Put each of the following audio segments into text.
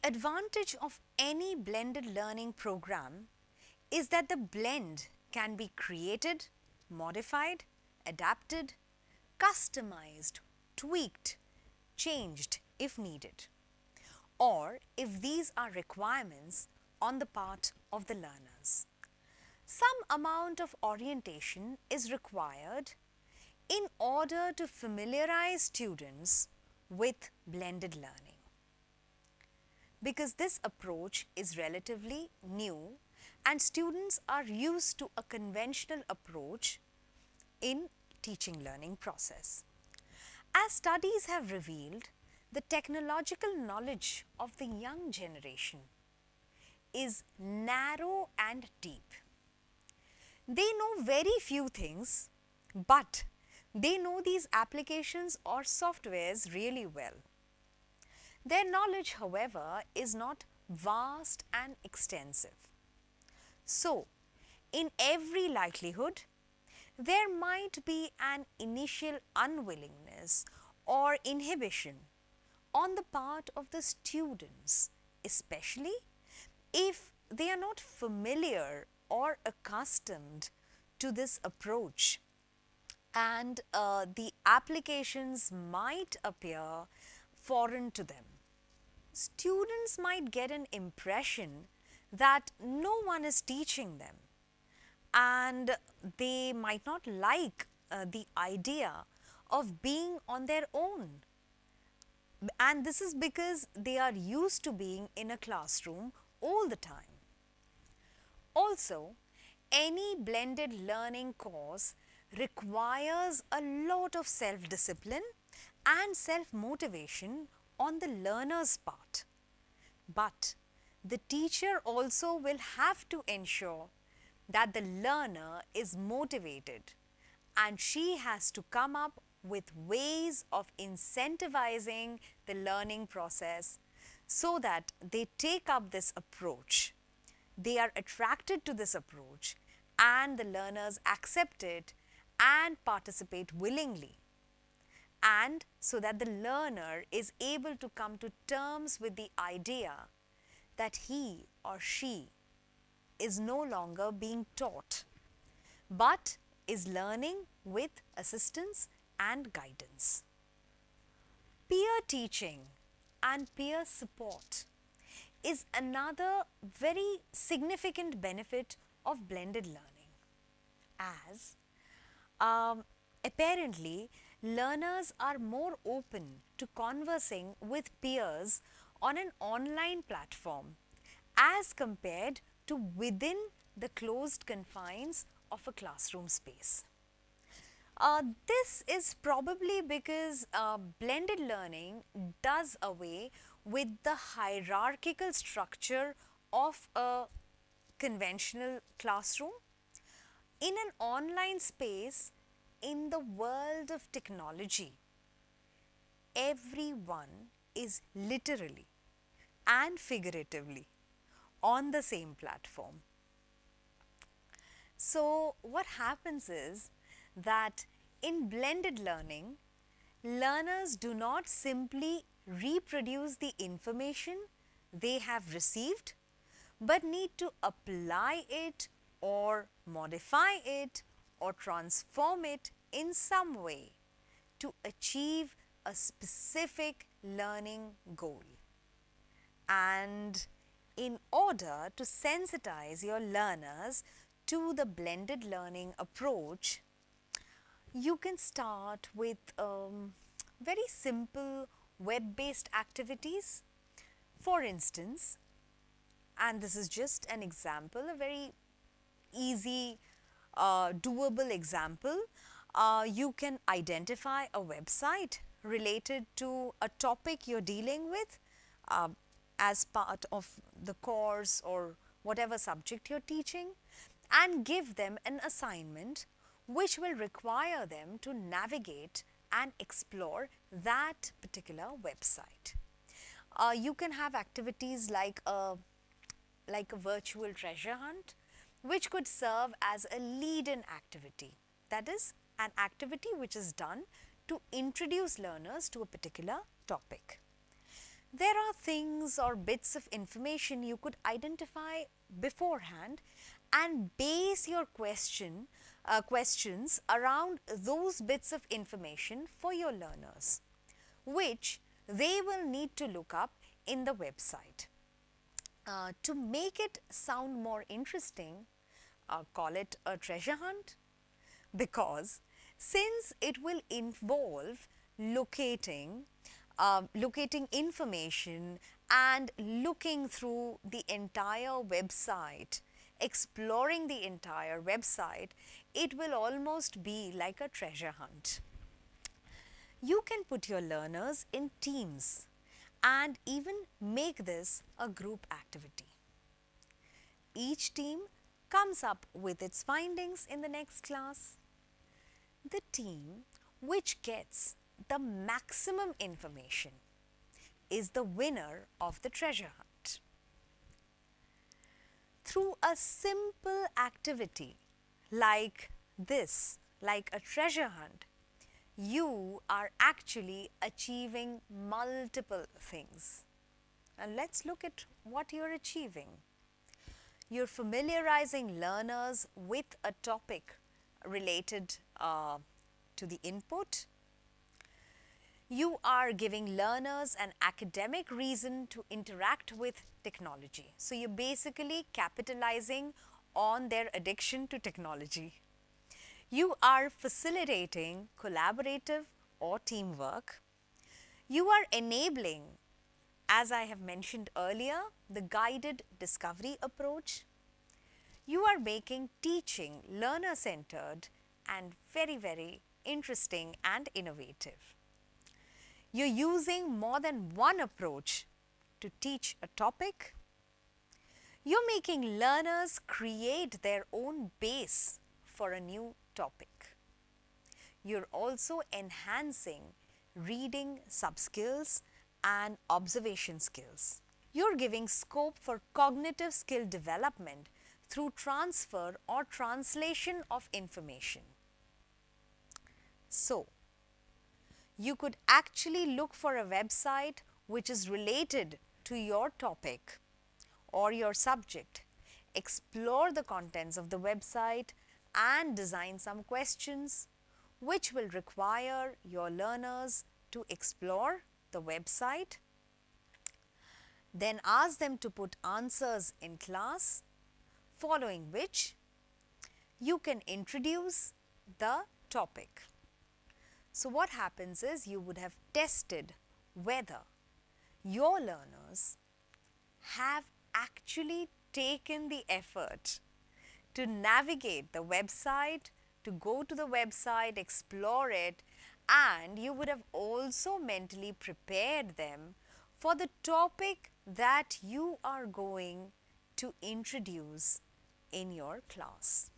advantage of any blended learning program is that the blend can be created, modified, adapted, customized, tweaked, changed if needed, or if these are requirements on the part of the learners. Some amount of orientation is required in order to familiarize students with blended learning, because this approach is relatively new and students are used to a conventional approach in teaching learning process. As studies have revealed, the technological knowledge of the young generation is narrow and deep. They know very few things, but they know these applications or softwares really well. Their knowledge, however, is not vast and extensive. So, in every likelihood, there might be an initial unwillingness or inhibition on the part of the students, especially if they are not familiar or accustomed to this approach, and the applications might appear foreign to them. Students might get an impression that no one is teaching them, and they might not like the idea of being on their own. And this is because they are used to being in a classroom all the time. Also, any blended learning course requires a lot of self-discipline and self-motivation on the learner's part. But the teacher also will have to ensure that the learner is motivated, and she has to come up with ways of incentivizing the learning process so that they take up this approach. They are attracted to this approach and the learners accept it and participate willingly, and so that the learner is able to come to terms with the idea that he or she is no longer being taught, but is learning with assistance and guidance. Peer teaching and peer support is another very significant benefit of blended learning, as apparently learners are more open to conversing with peers on an online platform as compared to within the closed confines of a classroom space. This is probably because blended learning does away with the hierarchical structure of a conventional classroom. In an online space, in the world of technology, everyone is literally and figuratively on the same platform. So, what happens is that in blended learning, learners do not simply reproduce the information they have received, but need to apply it or modify it or transform it in some way to achieve a specific learning goal. And in order to sensitize your learners to the blended learning approach, you can start with very simple web-based activities. For instance, and this is just an example, a very easy, doable example, you can identify a website related to a topic you're dealing with as part of the course or whatever subject you're teaching, and give them an assignment which will require them to navigate and explore that particular website. You can have activities like a virtual treasure hunt, which could serve as a lead-in activity. That is, an activity which is done to introduce learners to a particular topic. There are things or bits of information you could identify beforehand and base your questions around those bits of information for your learners, which they will need to look up in the website. To make it sound more interesting, call it a treasure hunt, because since it will involve locating information and looking through the entire website, exploring the entire website, it will almost be like a treasure hunt. You can put your learners in teams and even make this a group activity. Each team comes up with its findings in the next class. The team which gets the maximum information is the winner of the treasure hunt. Through a simple activity like this, like a treasure hunt, you are actually achieving multiple things. And let's look at what you're achieving. You're familiarizing learners with a topic related to the input. You are giving learners an academic reason to interact with technology. So you're basically capitalizing on their addiction to technology. You are facilitating collaborative or teamwork. You are enabling, as I have mentioned earlier, the guided discovery approach. You are making teaching learner-centered and very, very interesting and innovative. You're using more than one approach to teach a topic. You're making learners create their own base for a new topic. You're also enhancing reading sub-skills and observation skills. You're giving scope for cognitive skill development through transfer or translation of information. So, you could actually look for a website which is related to your topic or your subject, explore the contents of the website and design some questions which will require your learners to explore the website, then ask them to put answers in class, following which you can introduce the topic. So what happens is you would have tested whether your learners have actually taken the effort to navigate the website, to go to the website, explore it, and you would have also mentally prepared them for the topic that you are going to introduce in your class.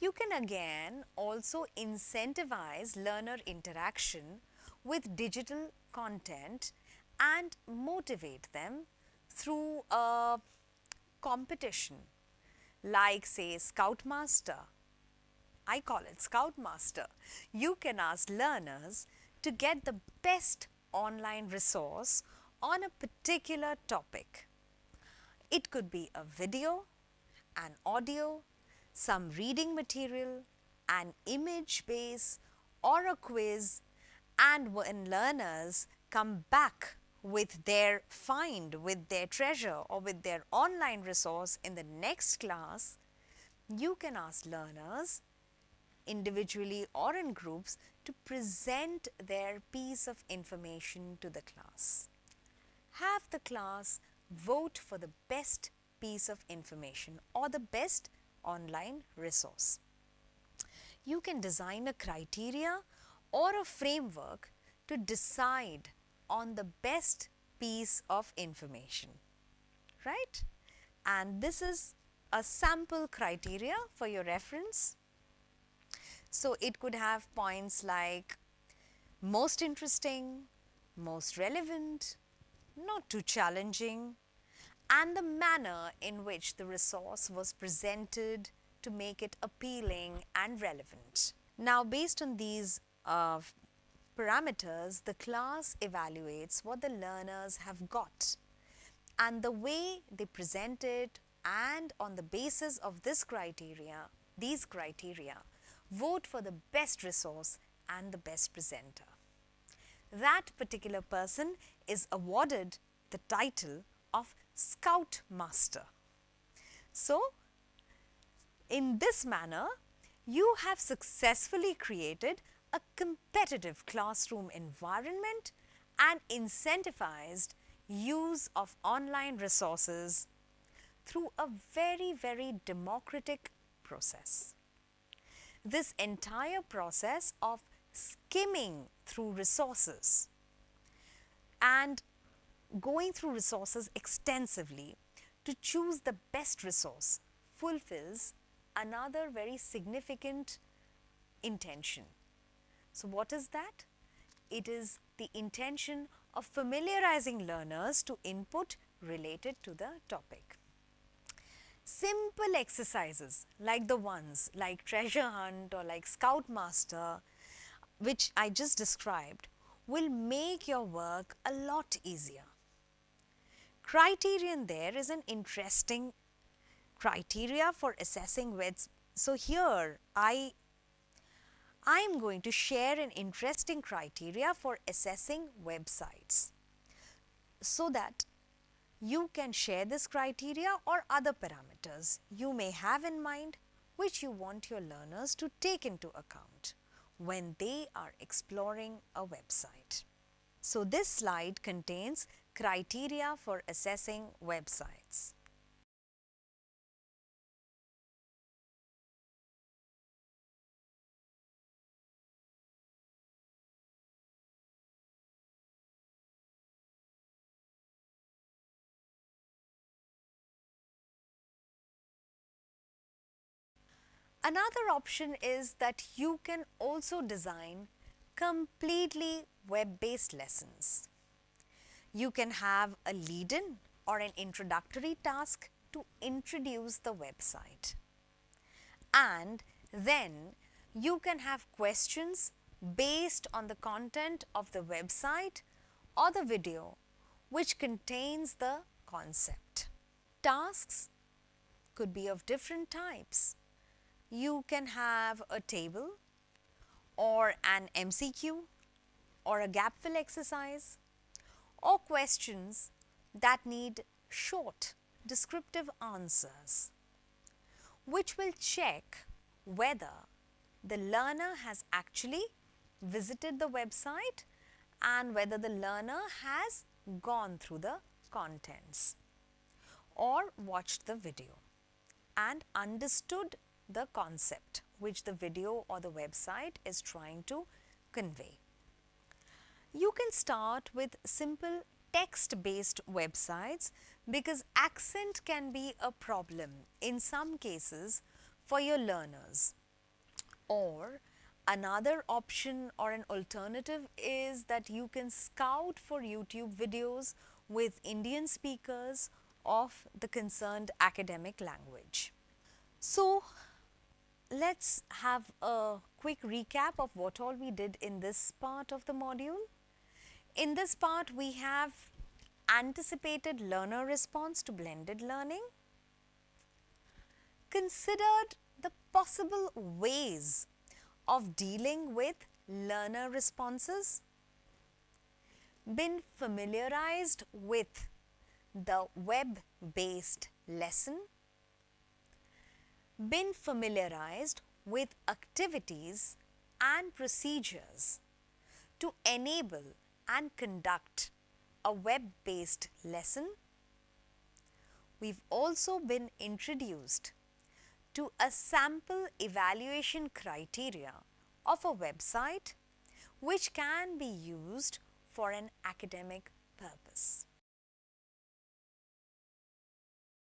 You can again also incentivize learner interaction with digital content and motivate them through a competition like, say, Scoutmaster. I call it Scoutmaster. You can ask learners to get the best online resource on a particular topic. It could be a video, an audio, some reading material, an image base, or a quiz, and when learners come back with their find, with their treasure, or with their online resource in the next class, you can ask learners individually or in groups to present their piece of information to the class. Have the class vote for the best piece of information or the best online resource. You can design a criteria or a framework to decide on the best piece of information, right? And this is a sample criteria for your reference. So it could have points like most interesting, most relevant, not too challenging, and the manner in which the resource was presented to make it appealing and relevant. Now, based on these parameters, the class evaluates what the learners have got, and the way they present it, and on the basis of these criteria, vote for the best resource and the best presenter. That particular person is awarded the title of Scout Master. So, in this manner, you have successfully created a competitive classroom environment and incentivized use of online resources through a very, very democratic process. This entire process of skimming through resources and going through resources extensively to choose the best resource fulfills another very significant intention. So, what is that? It is the intention of familiarizing learners to input related to the topic. Simple exercises like the ones like treasure hunt or like Scoutmaster, which I just described, will make your work a lot easier. Criterion there is an interesting criteria for assessing websites. So here I am going to share an interesting criteria for assessing websites so that you can share this criteria or other parameters you may have in mind which you want your learners to take into account when they are exploring a website. So, this slide contains criteria for assessing websites. Another option is that you can also design completely web-based lessons. You can have a lead-in or an introductory task to introduce the website. And then you can have questions based on the content of the website or the video which contains the concept. Tasks could be of different types. You can have a table or an MCQ or a gap fill exercise or questions that need short descriptive answers which will check whether the learner has actually visited the website and whether the learner has gone through the contents or watched the video and understood the concept which the video or the website is trying to convey. You can start with simple text-based websites because accent can be a problem in some cases for your learners. Or another option or an alternative is that you can scout for YouTube videos with Indian speakers of the concerned academic language. So, let's have a quick recap of what all we did in this part of the module. In this part, we have anticipated learner response to blended learning, considered the possible ways of dealing with learner responses, been familiarized with the web-based lesson, been familiarized with activities and procedures to enable and conduct a web-based lesson. We've also been introduced to a sample evaluation criteria of a website which can be used for an academic purpose.